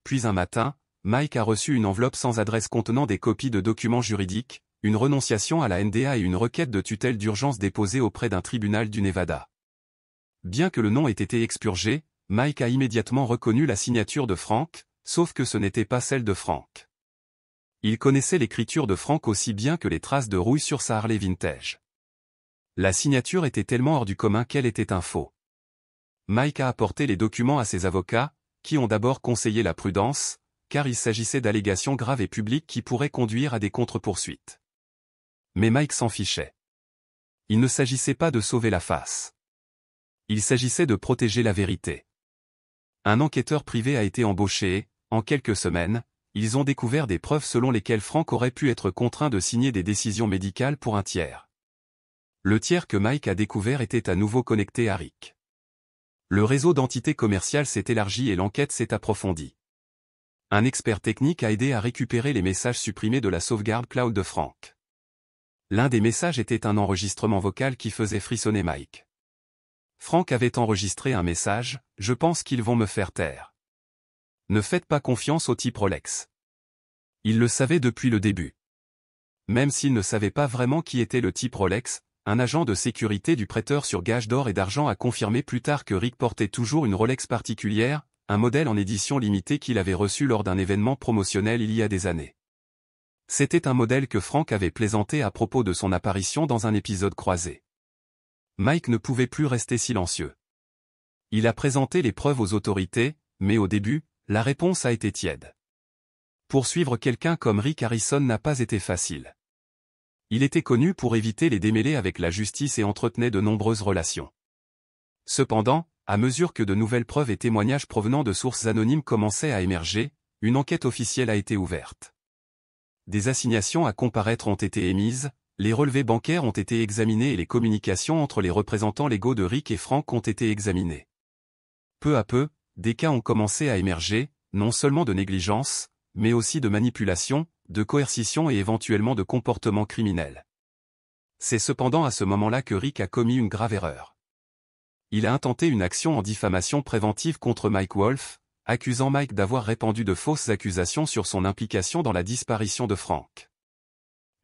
Puis un matin, Mike a reçu une enveloppe sans adresse contenant des copies de documents juridiques, une renonciation à la NDA et une requête de tutelle d'urgence déposée auprès d'un tribunal du Nevada. Bien que le nom ait été expurgé, Mike a immédiatement reconnu la signature de Frank, sauf que ce n'était pas celle de Frank. Il connaissait l'écriture de Frank aussi bien que les traces de rouille sur sa Harley vintage. La signature était tellement hors du commun qu'elle était un faux. Mike a apporté les documents à ses avocats, qui ont d'abord conseillé la prudence, car il s'agissait d'allégations graves et publiques qui pourraient conduire à des contre-poursuites. Mais Mike s'en fichait. Il ne s'agissait pas de sauver la face. Il s'agissait de protéger la vérité. Un enquêteur privé a été embauché et, en quelques semaines, ils ont découvert des preuves selon lesquelles Frank aurait pu être contraint de signer des décisions médicales pour un tiers. Le tiers que Mike a découvert était à nouveau connecté à Rick. Le réseau d'entités commerciales s'est élargi et l'enquête s'est approfondie. Un expert technique a aidé à récupérer les messages supprimés de la sauvegarde cloud de Frank. L'un des messages était un enregistrement vocal qui faisait frissonner Mike. Frank avait enregistré un message « Je pense qu'ils vont me faire taire. Ne faites pas confiance au type Rolex. Il le savait depuis le début. Même s'il ne savait pas vraiment qui était le type Rolex, un agent de sécurité du prêteur sur gage d'or et d'argent a confirmé plus tard que Rick portait toujours une Rolex particulière, un modèle en édition limitée qu'il avait reçu lors d'un événement promotionnel il y a des années. C'était un modèle que Frank avait plaisanté à propos de son apparition dans un épisode croisé. Mike ne pouvait plus rester silencieux. Il a présenté les preuves aux autorités, mais au début, la réponse a été tiède. Poursuivre quelqu'un comme Rick Harrison n'a pas été facile. Il était connu pour éviter les démêlés avec la justice et entretenait de nombreuses relations. Cependant, à mesure que de nouvelles preuves et témoignages provenant de sources anonymes commençaient à émerger, une enquête officielle a été ouverte. Des assignations à comparaître ont été émises, les relevés bancaires ont été examinés et les communications entre les représentants légaux de Rick et Frank ont été examinées. Peu à peu, des cas ont commencé à émerger, non seulement de négligence, mais aussi de manipulation, de coercition et éventuellement de comportement criminel. C'est cependant à ce moment-là que Rick a commis une grave erreur. Il a intenté une action en diffamation préventive contre Mike Wolf, accusant Mike d'avoir répandu de fausses accusations sur son implication dans la disparition de Frank.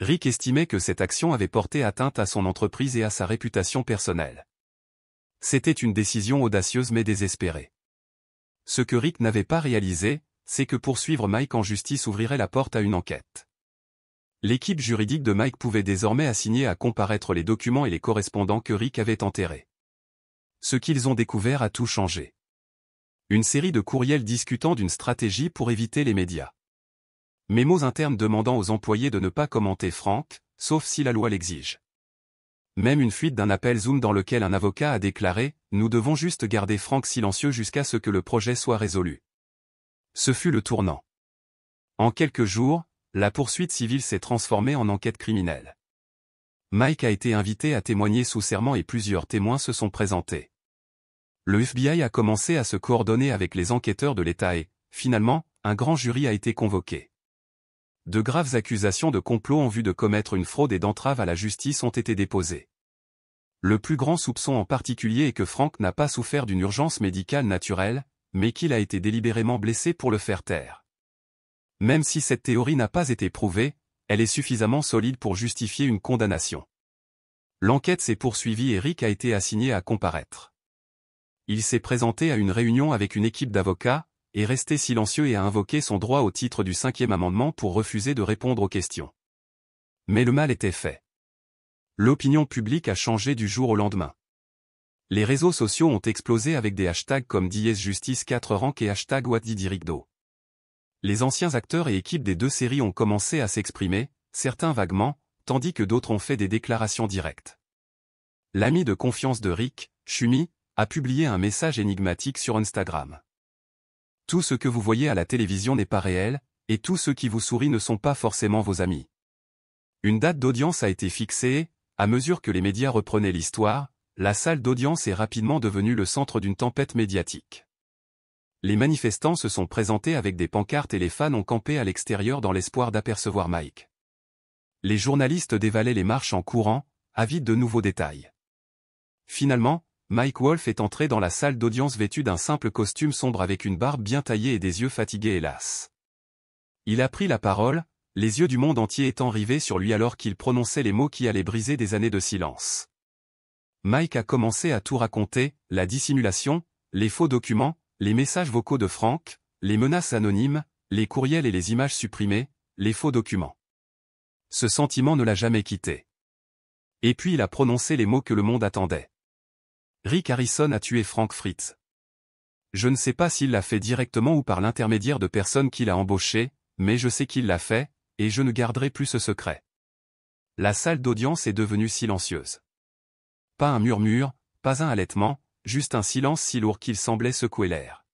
Rick estimait que cette action avait porté atteinte à son entreprise et à sa réputation personnelle. C'était une décision audacieuse mais désespérée. Ce que Rick n'avait pas réalisé, c'est que poursuivre Mike en justice ouvrirait la porte à une enquête. L'équipe juridique de Mike pouvait désormais assigner à comparaître les documents et les correspondants que Rick avait enterrés. Ce qu'ils ont découvert a tout changé. Une série de courriels discutant d'une stratégie pour éviter les médias. Mémos internes demandant aux employés de ne pas commenter Frank, sauf si la loi l'exige. Même une fuite d'un appel Zoom dans lequel un avocat a déclaré « Nous devons juste garder Frank silencieux jusqu'à ce que le projet soit résolu ». Ce fut le tournant. En quelques jours, la poursuite civile s'est transformée en enquête criminelle. Mike a été invité à témoigner sous serment et plusieurs témoins se sont présentés. Le FBI a commencé à se coordonner avec les enquêteurs de l'État et, finalement, un grand jury a été convoqué. De graves accusations de complot en vue de commettre une fraude et d'entrave à la justice ont été déposées. Le plus grand soupçon en particulier est que Frank n'a pas souffert d'une urgence médicale naturelle, mais qu'il a été délibérément blessé pour le faire taire. Même si cette théorie n'a pas été prouvée, elle est suffisamment solide pour justifier une condamnation. L'enquête s'est poursuivie et Rick a été assigné à comparaître. Il s'est présenté à une réunion avec une équipe d'avocats, est resté silencieux et a invoqué son droit au titre du 5e amendement pour refuser de répondre aux questions. Mais le mal était fait. L'opinion publique a changé du jour au lendemain. Les réseaux sociaux ont explosé avec des hashtags comme #Justice 4 rank et #WhatDidRickDo. Les anciens acteurs et équipes des deux séries ont commencé à s'exprimer, certains vaguement, tandis que d'autres ont fait des déclarations directes. L'ami de confiance de Rick, Shumi, a publié un message énigmatique sur Instagram. Tout ce que vous voyez à la télévision n'est pas réel, et tous ceux qui vous sourient ne sont pas forcément vos amis. Une date d'audience a été fixée, à mesure que les médias reprenaient l'histoire, la salle d'audience est rapidement devenue le centre d'une tempête médiatique. Les manifestants se sont présentés avec des pancartes et les fans ont campé à l'extérieur dans l'espoir d'apercevoir Mike. Les journalistes dévalaient les marches en courant, avides de nouveaux détails. Finalement, Mike Wolf est entré dans la salle d'audience vêtu d'un simple costume sombre avec une barbe bien taillée et des yeux fatigués et lasses. Il a pris la parole, les yeux du monde entier étant rivés sur lui alors qu'il prononçait les mots qui allaient briser des années de silence. Mike a commencé à tout raconter, la dissimulation, les faux documents, les messages vocaux de Frank, les menaces anonymes, les courriels et les images supprimées, les faux documents. Ce sentiment ne l'a jamais quitté. Et puis il a prononcé les mots que le monde attendait. Rick Harrison a tué Frank Fritz. Je ne sais pas s'il l'a fait directement ou par l'intermédiaire de personnes qu'il a embauchées, mais je sais qu'il l'a fait, et je ne garderai plus ce secret. La salle d'audience est devenue silencieuse. Pas un murmure, pas un halètement, juste un silence si lourd qu'il semblait secouer l'air.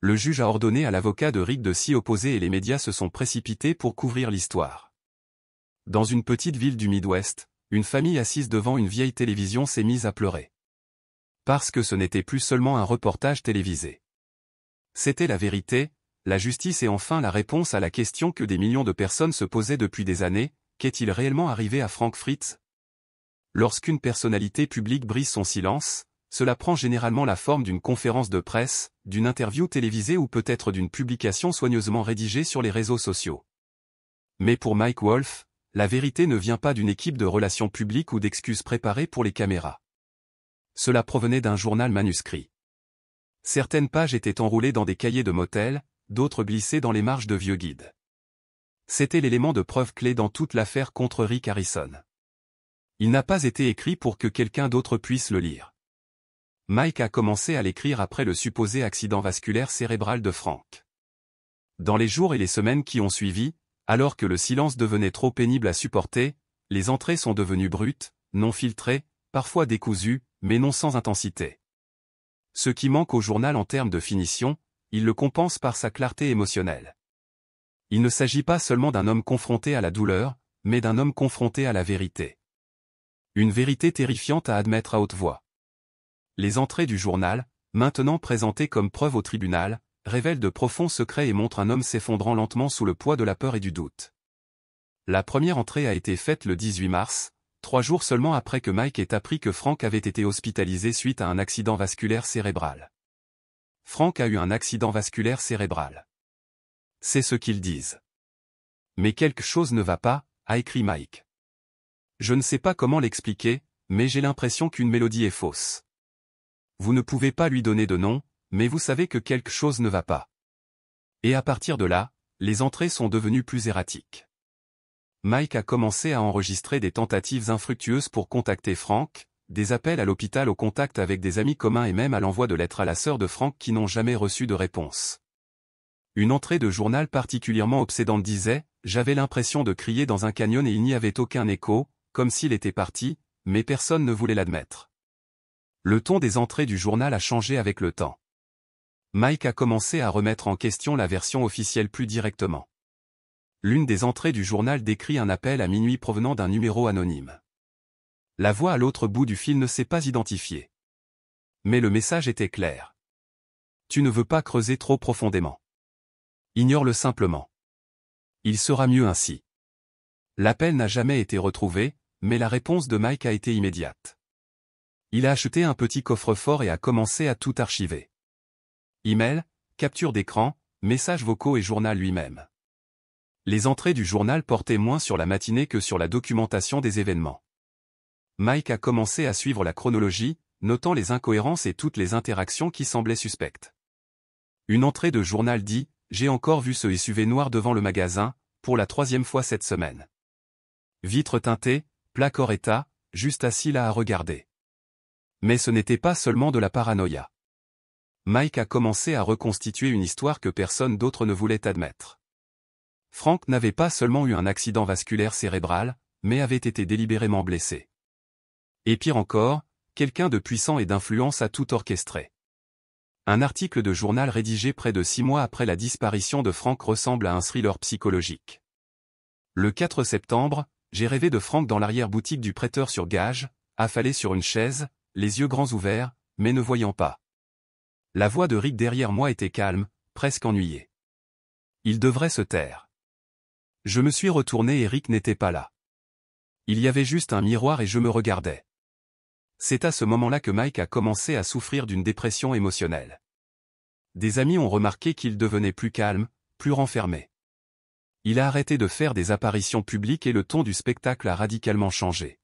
Le juge a ordonné à l'avocat de Rick de s'y opposer et les médias se sont précipités pour couvrir l'histoire. Dans une petite ville du Midwest, une famille assise devant une vieille télévision s'est mise à pleurer. Parce que ce n'était plus seulement un reportage télévisé. C'était la vérité, la justice et enfin la réponse à la question que des millions de personnes se posaient depuis des années, qu'est-il réellement arrivé à Frank Fritz ? Lorsqu'une personnalité publique brise son silence, cela prend généralement la forme d'une conférence de presse, d'une interview télévisée ou peut-être d'une publication soigneusement rédigée sur les réseaux sociaux. Mais pour Mike Wolff, la vérité ne vient pas d'une équipe de relations publiques ou d'excuses préparées pour les caméras. Cela provenait d'un journal manuscrit. Certaines pages étaient enroulées dans des cahiers de motel, d'autres glissées dans les marges de vieux guides. C'était l'élément de preuve clé dans toute l'affaire contre Rick Harrison. Il n'a pas été écrit pour que quelqu'un d'autre puisse le lire. Mike a commencé à l'écrire après le supposé accident vasculaire cérébral de Frank. Dans les jours et les semaines qui ont suivi, alors que le silence devenait trop pénible à supporter, les entrées sont devenues brutes, non filtrées, parfois décousues, mais non sans intensité. Ce qui manque au journal en termes de finition, il le compense par sa clarté émotionnelle. Il ne s'agit pas seulement d'un homme confronté à la douleur, mais d'un homme confronté à la vérité. Une vérité terrifiante à admettre à haute voix. Les entrées du journal, maintenant présentées comme preuve au tribunal, révèlent de profonds secrets et montrent un homme s'effondrant lentement sous le poids de la peur et du doute. La première entrée a été faite le 18 mars, 3 jours seulement après que Mike ait appris que Frank avait été hospitalisé suite à un accident vasculaire cérébral. Frank a eu un accident vasculaire cérébral. C'est ce qu'ils disent. Mais quelque chose ne va pas, a écrit Mike. Je ne sais pas comment l'expliquer, mais j'ai l'impression qu'une mélodie est fausse. Vous ne pouvez pas lui donner de nom, mais vous savez que quelque chose ne va pas. Et à partir de là, les entrées sont devenues plus erratiques. Mike a commencé à enregistrer des tentatives infructueuses pour contacter Frank, des appels à l'hôpital au contact avec des amis communs et même à l'envoi de lettres à la sœur de Frank qui n'ont jamais reçu de réponse. Une entrée de journal particulièrement obsédante disait « J'avais l'impression de crier dans un canyon et il n'y avait aucun écho, comme s'il était parti, mais personne ne voulait l'admettre. » Le ton des entrées du journal a changé avec le temps. Mike a commencé à remettre en question la version officielle plus directement. L'une des entrées du journal décrit un appel à minuit provenant d'un numéro anonyme. La voix à l'autre bout du fil ne s'est pas identifiée. Mais le message était clair. Tu ne veux pas creuser trop profondément. Ignore-le simplement. Il sera mieux ainsi. L'appel n'a jamais été retrouvé, mais la réponse de Mike a été immédiate. Il a acheté un petit coffre-fort et a commencé à tout archiver. Email, capture d'écran, messages vocaux et journal lui-même. Les entrées du journal portaient moins sur la matinée que sur la documentation des événements. Mike a commencé à suivre la chronologie, notant les incohérences et toutes les interactions qui semblaient suspectes. Une entrée de journal dit « J'ai encore vu ce SUV noir devant le magasin, pour la 3e fois cette semaine. Vitre teintée, plaque hors état, juste assis là à regarder. » Mais ce n'était pas seulement de la paranoïa. Mike a commencé à reconstituer une histoire que personne d'autre ne voulait admettre. Frank n'avait pas seulement eu un accident vasculaire cérébral, mais avait été délibérément blessé. Et pire encore, quelqu'un de puissant et d'influence a tout orchestré. Un article de journal rédigé près de 6 mois après la disparition de Frank ressemble à un thriller psychologique. Le 4 septembre, j'ai rêvé de Frank dans l'arrière-boutique du prêteur sur gage, affalé sur une chaise, les yeux grands ouverts, mais ne voyant pas. La voix de Rick derrière moi était calme, presque ennuyée. Il devrait se taire. Je me suis retourné et Rick n'était pas là. Il y avait juste un miroir et je me regardais. C'est à ce moment-là que Mike a commencé à souffrir d'une dépression émotionnelle. Des amis ont remarqué qu'il devenait plus calme, plus renfermé. Il a arrêté de faire des apparitions publiques et le ton du spectacle a radicalement changé.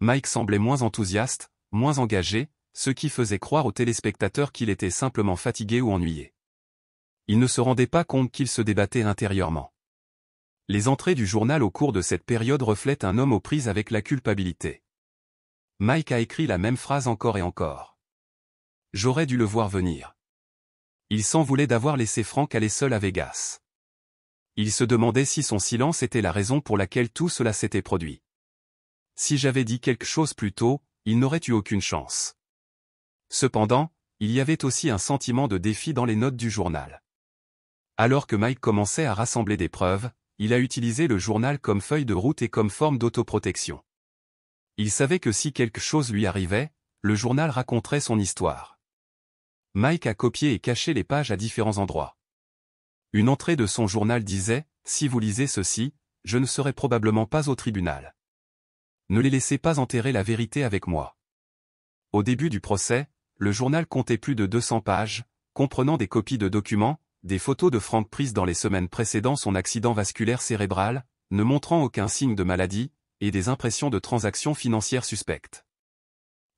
Mike semblait moins enthousiaste, moins engagé, ce qui faisait croire aux téléspectateurs qu'il était simplement fatigué ou ennuyé. Il ne se rendait pas compte qu'il se débattait intérieurement. Les entrées du journal au cours de cette période reflètent un homme aux prises avec la culpabilité. Mike a écrit la même phrase encore et encore. J'aurais dû le voir venir. Il s'en voulait d'avoir laissé Frank aller seul à Vegas. Il se demandait si son silence était la raison pour laquelle tout cela s'était produit. Si j'avais dit quelque chose plus tôt, il n'aurait eu aucune chance. Cependant, il y avait aussi un sentiment de défi dans les notes du journal. Alors que Mike commençait à rassembler des preuves, il a utilisé le journal comme feuille de route et comme forme d'autoprotection. Il savait que si quelque chose lui arrivait, le journal raconterait son histoire. Mike a copié et caché les pages à différents endroits. Une entrée de son journal disait « Si vous lisez ceci, je ne serai probablement pas au tribunal. Ne les laissez pas enterrer la vérité avec moi. » Au début du procès, le journal comptait plus de 200 pages, comprenant des copies de documents, des photos de Frank prises dans les semaines précédant son accident vasculaire cérébral, ne montrant aucun signe de maladie, et des impressions de transactions financières suspectes.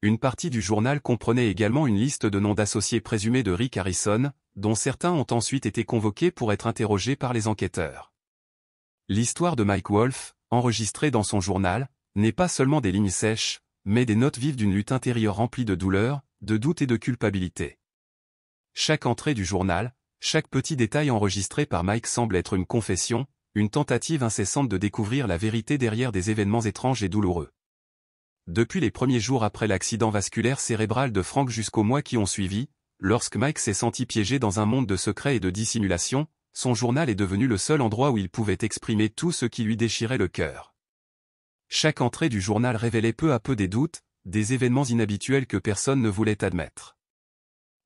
Une partie du journal comprenait également une liste de noms d'associés présumés de Rick Harrison, dont certains ont ensuite été convoqués pour être interrogés par les enquêteurs. L'histoire de Mike Wolfe, enregistrée dans son journal, n'est pas seulement des lignes sèches, mais des notes vives d'une lutte intérieure remplie de douleur, de doute et de culpabilité. Chaque entrée du journal, chaque petit détail enregistré par Mike semble être une confession, une tentative incessante de découvrir la vérité derrière des événements étranges et douloureux. Depuis les premiers jours après l'accident vasculaire cérébral de Frank jusqu'aux mois qui ont suivi, lorsque Mike s'est senti piégé dans un monde de secrets et de dissimulation, son journal est devenu le seul endroit où il pouvait exprimer tout ce qui lui déchirait le cœur. Chaque entrée du journal révélait peu à peu des doutes, des événements inhabituels que personne ne voulait admettre.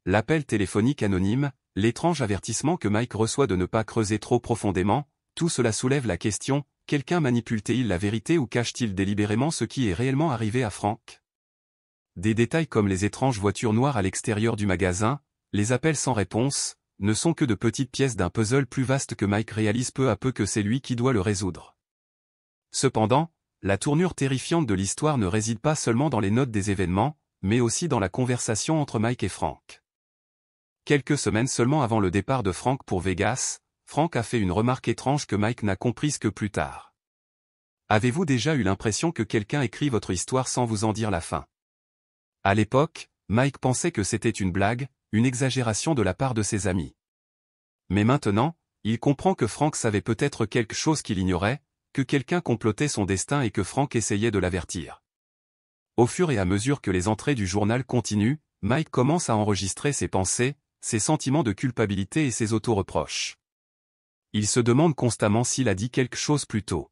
L'appel téléphonique anonyme, l'étrange avertissement que Mike reçoit de ne pas creuser trop profondément, tout cela soulève la question, quelqu'un manipule-t-il la vérité ou cache-t-il délibérément ce qui est réellement arrivé à Frank? Des détails comme les étranges voitures noires à l'extérieur du magasin, les appels sans réponse, ne sont que de petites pièces d'un puzzle plus vaste que Mike réalise peu à peu que c'est lui qui doit le résoudre. Cependant, la tournure terrifiante de l'histoire ne réside pas seulement dans les notes des événements, mais aussi dans la conversation entre Mike et Frank. Quelques semaines seulement avant le départ de Frank pour Vegas, Frank a fait une remarque étrange que Mike n'a comprise que plus tard. Avez-vous déjà eu l'impression que quelqu'un écrit votre histoire sans vous en dire la fin? À l'époque, Mike pensait que c'était une blague, une exagération de la part de ses amis. Mais maintenant, il comprend que Frank savait peut-être quelque chose qu'il ignorait, que quelqu'un complotait son destin et que Frank essayait de l'avertir. Au fur et à mesure que les entrées du journal continuent, Mike commence à enregistrer ses pensées, ses sentiments de culpabilité et ses auto-reproches. Il se demande constamment s'il a dit quelque chose plus tôt.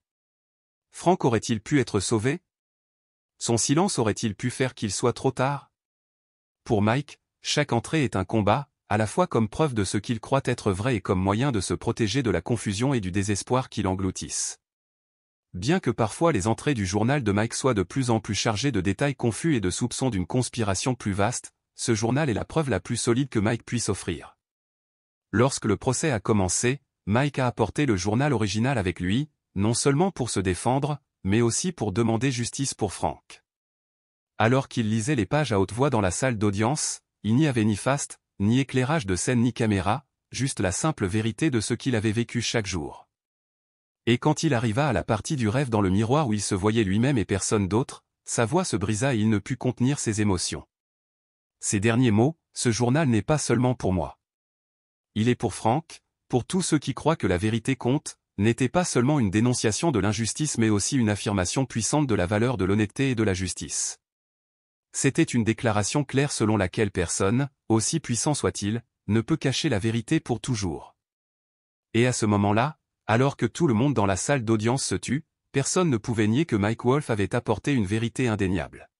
Frank aurait-il pu être sauvé? Son silence aurait-il pu faire qu'il soit trop tard? Pour Mike, chaque entrée est un combat, à la fois comme preuve de ce qu'il croit être vrai et comme moyen de se protéger de la confusion et du désespoir qui l'engloutissent. Bien que parfois les entrées du journal de Mike soient de plus en plus chargées de détails confus et de soupçons d'une conspiration plus vaste, ce journal est la preuve la plus solide que Mike puisse offrir. Lorsque le procès a commencé, Mike a apporté le journal original avec lui, non seulement pour se défendre, mais aussi pour demander justice pour Frank. Alors qu'il lisait les pages à haute voix dans la salle d'audience, il n'y avait ni faste, ni éclairage de scène ni caméra, juste la simple vérité de ce qu'il avait vécu chaque jour. Et quand il arriva à la partie du rêve dans le miroir où il se voyait lui-même et personne d'autre, sa voix se brisa et il ne put contenir ses émotions. Ces derniers mots, ce journal n'est pas seulement pour moi. Il est pour Frank, pour tous ceux qui croient que la vérité compte, n'était pas seulement une dénonciation de l'injustice mais aussi une affirmation puissante de la valeur de l'honnêteté et de la justice. C'était une déclaration claire selon laquelle personne, aussi puissant soit-il, ne peut cacher la vérité pour toujours. Et à ce moment-là, alors que tout le monde dans la salle d'audience se tut, personne ne pouvait nier que Mike Wolfe avait apporté une vérité indéniable.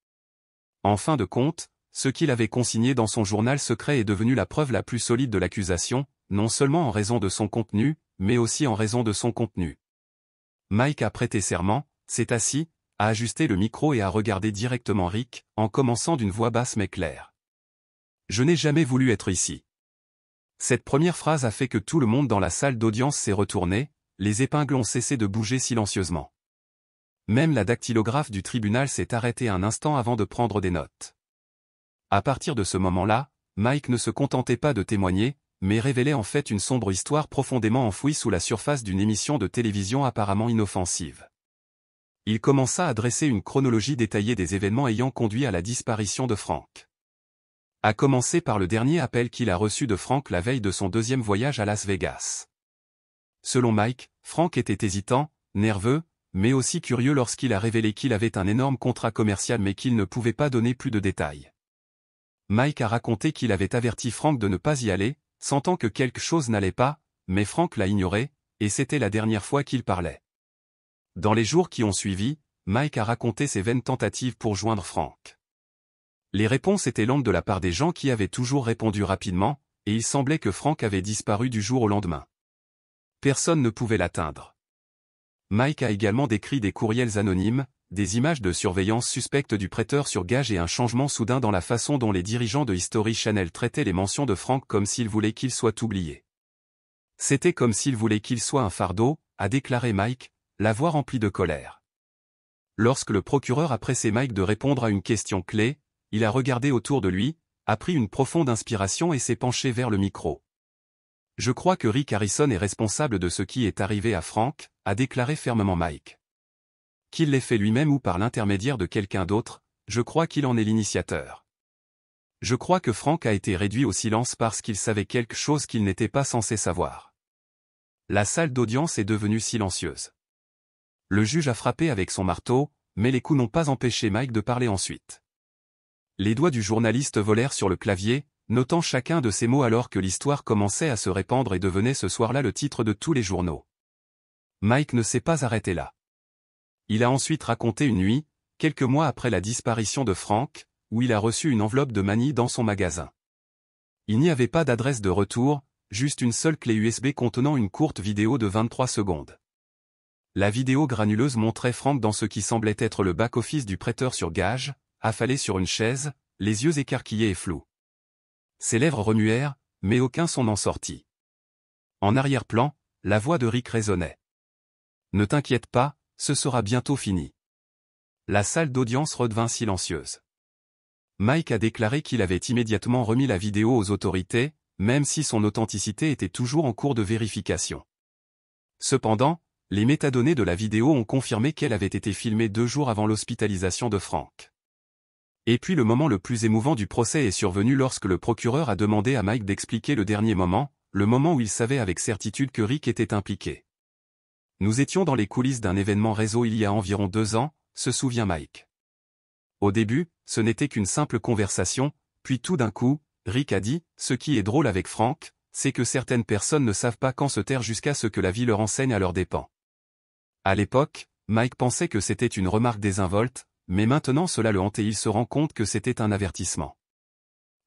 En fin de compte, ce qu'il avait consigné dans son journal secret est devenu la preuve la plus solide de l'accusation, non seulement en raison de son contenu, mais aussi en raison de son contenu. Mike a prêté serment, s'est assis, a ajusté le micro et a regardé directement Rick, en commençant d'une voix basse mais claire. « Je n'ai jamais voulu être ici. » Cette première phrase a fait que tout le monde dans la salle d'audience s'est retourné, les épingles ont cessé de bouger silencieusement. Même la dactylographe du tribunal s'est arrêtée un instant avant de prendre des notes. À partir de ce moment-là, Mike ne se contentait pas de témoigner, mais révélait en fait une sombre histoire profondément enfouie sous la surface d'une émission de télévision apparemment inoffensive. Il commença à dresser une chronologie détaillée des événements ayant conduit à la disparition de Frank. À commencer par le dernier appel qu'il a reçu de Frank la veille de son deuxième voyage à Las Vegas. Selon Mike, Frank était hésitant, nerveux, mais aussi curieux lorsqu'il a révélé qu'il avait un énorme contrat commercial mais qu'il ne pouvait pas donner plus de détails. Mike a raconté qu'il avait averti Frank de ne pas y aller, sentant que quelque chose n'allait pas, mais Frank l'a ignoré, et c'était la dernière fois qu'il parlait. Dans les jours qui ont suivi, Mike a raconté ses vaines tentatives pour joindre Frank. Les réponses étaient lentes de la part des gens qui avaient toujours répondu rapidement, et il semblait que Frank avait disparu du jour au lendemain. Personne ne pouvait l'atteindre. Mike a également décrit des courriels anonymes, des images de surveillance suspectes du prêteur sur gage et un changement soudain dans la façon dont les dirigeants de History Channel traitaient les mentions de Frank comme s'ils voulaient qu'il soit oublié. C'était comme s'ils voulaient qu'il soit un fardeau, a déclaré Mike, la voix remplie de colère. Lorsque le procureur a pressé Mike de répondre à une question clé, il a regardé autour de lui, a pris une profonde inspiration et s'est penché vers le micro. Je crois que Rick Harrison est responsable de ce qui est arrivé à Frank, a déclaré fermement Mike. Qu'il l'ait fait lui-même ou par l'intermédiaire de quelqu'un d'autre, je crois qu'il en est l'initiateur. Je crois que Frank a été réduit au silence parce qu'il savait quelque chose qu'il n'était pas censé savoir. La salle d'audience est devenue silencieuse. Le juge a frappé avec son marteau, mais les coups n'ont pas empêché Mike de parler ensuite. Les doigts du journaliste volèrent sur le clavier, notant chacun de ces mots alors que l'histoire commençait à se répandre et devenait ce soir-là le titre de tous les journaux. Mike ne s'est pas arrêté là. Il a ensuite raconté une nuit, quelques mois après la disparition de Frank, où il a reçu une enveloppe de Manny dans son magasin. Il n'y avait pas d'adresse de retour, juste une seule clé USB contenant une courte vidéo de 23 secondes. La vidéo granuleuse montrait Frank dans ce qui semblait être le back-office du prêteur sur gage, affalé sur une chaise, les yeux écarquillés et flous. Ses lèvres remuèrent, mais aucun son n'en sortit. En arrière-plan, la voix de Rick résonnait. « Ne t'inquiète pas, ce sera bientôt fini. » La salle d'audience redevint silencieuse. Mike a déclaré qu'il avait immédiatement remis la vidéo aux autorités, même si son authenticité était toujours en cours de vérification. Cependant, les métadonnées de la vidéo ont confirmé qu'elle avait été filmée 2 jours avant l'hospitalisation de Frank. Et puis le moment le plus émouvant du procès est survenu lorsque le procureur a demandé à Mike d'expliquer le dernier moment, le moment où il savait avec certitude que Rick était impliqué. « Nous étions dans les coulisses d'un événement réseau il y a environ 2 ans, se souvient Mike. Au début, ce n'était qu'une simple conversation, puis tout d'un coup, Rick a dit, ce qui est drôle avec Frank, c'est que certaines personnes ne savent pas quand se taire jusqu'à ce que la vie leur enseigne à leurs dépens. À l'époque, Mike pensait que c'était une remarque désinvolte, mais maintenant cela le hantait et il se rend compte que c'était un avertissement.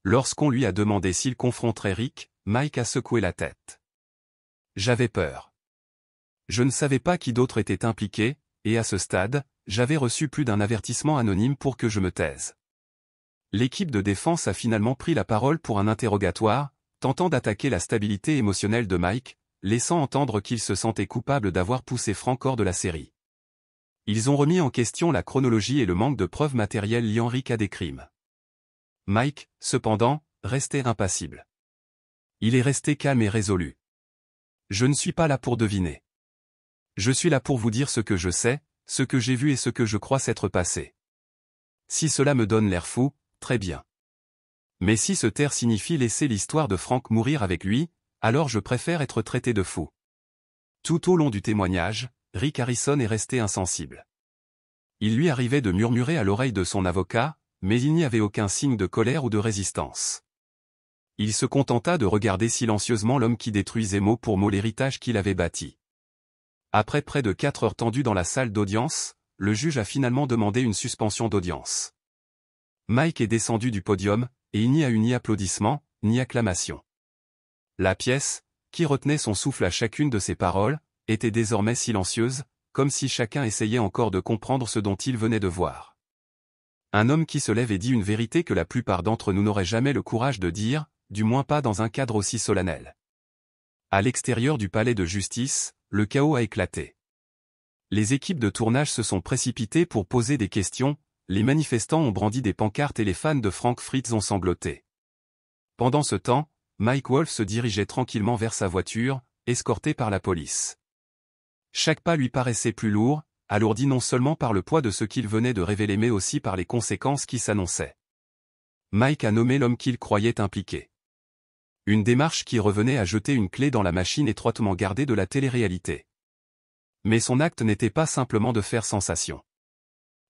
Lorsqu'on lui a demandé s'il confronterait Rick, Mike a secoué la tête. J'avais peur. Je ne savais pas qui d'autre était impliqué, et à ce stade, j'avais reçu plus d'un avertissement anonyme pour que je me taise. L'équipe de défense a finalement pris la parole pour un interrogatoire, tentant d'attaquer la stabilité émotionnelle de Mike, laissant entendre qu'il se sentait coupable d'avoir poussé Frank hors de la série. Ils ont remis en question la chronologie et le manque de preuves matérielles liant Rick à des crimes. Mike, cependant, restait impassible. Il est resté calme et résolu. Je ne suis pas là pour deviner. Je suis là pour vous dire ce que je sais, ce que j'ai vu et ce que je crois s'être passé. Si cela me donne l'air fou, très bien. Mais si se taire signifie laisser l'histoire de Frank mourir avec lui, alors je préfère être traité de fou. Tout au long du témoignage, Rick Harrison est resté insensible. Il lui arrivait de murmurer à l'oreille de son avocat, mais il n'y avait aucun signe de colère ou de résistance. Il se contenta de regarder silencieusement l'homme qui détruisait mot pour mot l'héritage qu'il avait bâti. Après près de 4 heures tendues dans la salle d'audience, le juge a finalement demandé une suspension d'audience. Mike est descendu du podium, et il n'y a eu ni applaudissements, ni acclamations. La pièce, qui retenait son souffle à chacune de ses paroles, était désormais silencieuse, comme si chacun essayait encore de comprendre ce dont il venait de voir. Un homme qui se lève et dit une vérité que la plupart d'entre nous n'auraient jamais le courage de dire, du moins pas dans un cadre aussi solennel. À l'extérieur du palais de justice, le chaos a éclaté. Les équipes de tournage se sont précipitées pour poser des questions, les manifestants ont brandi des pancartes et les fans de Frank Fritz ont sangloté. Pendant ce temps, Mike Wolf se dirigeait tranquillement vers sa voiture, escorté par la police. Chaque pas lui paraissait plus lourd, alourdi non seulement par le poids de ce qu'il venait de révéler mais aussi par les conséquences qui s'annonçaient. Mike a nommé l'homme qu'il croyait impliqué. Une démarche qui revenait à jeter une clé dans la machine étroitement gardée de la télé-réalité. Mais son acte n'était pas simplement de faire sensation.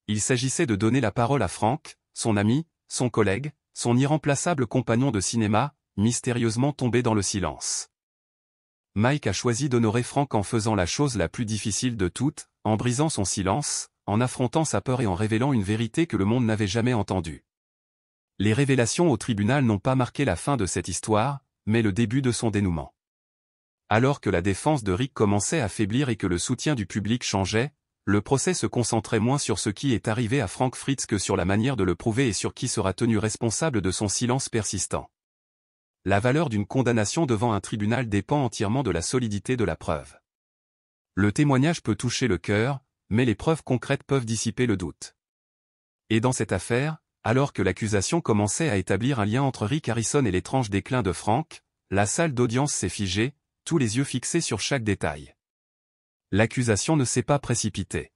Il s'agissait de donner la parole à Frank, son ami, son collègue, son irremplaçable compagnon de cinéma, mystérieusement tombé dans le silence. Mike a choisi d'honorer Frank en faisant la chose la plus difficile de toutes, en brisant son silence, en affrontant sa peur et en révélant une vérité que le monde n'avait jamais entendue. Les révélations au tribunal n'ont pas marqué la fin de cette histoire, mais le début de son dénouement. Alors que la défense de Rick commençait à faiblir et que le soutien du public changeait, le procès se concentrait moins sur ce qui est arrivé à Frank Fritz que sur la manière de le prouver et sur qui sera tenu responsable de son silence persistant. La valeur d'une condamnation devant un tribunal dépend entièrement de la solidité de la preuve. Le témoignage peut toucher le cœur, mais les preuves concrètes peuvent dissiper le doute. Et dans cette affaire, alors que l'accusation commençait à établir un lien entre Rick Harrison et l'étrange déclin de Frank, la salle d'audience s'est figée, tous les yeux fixés sur chaque détail. L'accusation ne s'est pas précipitée.